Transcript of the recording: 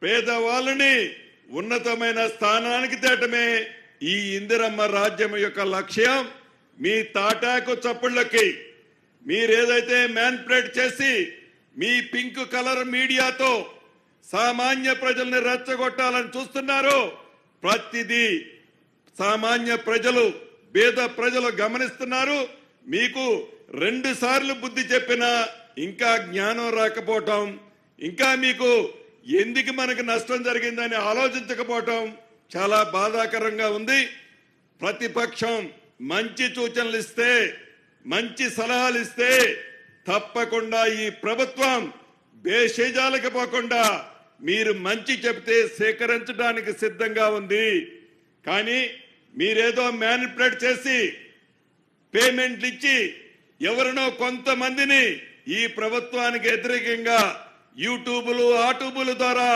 పేదవాళ్ళని ఉన్నతమైన స్థానానికి తేటమే ఈ ఇందిరమ్మ రాజ్యం యొక్క లక్ష్యం. మీ తాటాకు చప్పుళ్ళకి మీరేదైతే మ్యాన్పులేట్ చేసి మీ పింక్ కలర్ మీడియాతో సామాన్య ప్రజల్ని రెచ్చగొట్టాలని చూస్తున్నారో ప్రతిదీ సామాన్య ప్రజలు పేద ప్రజలు గమనిస్తున్నారు. మీకు 2 సార్లు బుద్ధి చెప్పినా ఇంకా జ్ఞానం రాకపోవటం, ఇంకా మీకు ఎందుకు మనకు నష్టం జరిగిందని ఆలోచించకపోవటం చాలా బాధాకరంగా ఉంది. ప్రతిపక్షం మంచి సూచనలు ఇస్తే, మంచి సలహాలు ఇస్తే తప్పకుండా ఈ ప్రభుత్వం బేషజాలకు పోకుండా మీరు మంచి చెబితే సేకరించడానికి సిద్ధంగా ఉంది. కానీ మీరేదో మ్యానిపులేట్ చేసి పేమెంట్లు ఇచ్చి ఎవరినో కొంతమందిని ఈ ప్రభుత్వానికి వ్యతిరేకంగా యూట్యూబులు ఆటూబుల ద్వారా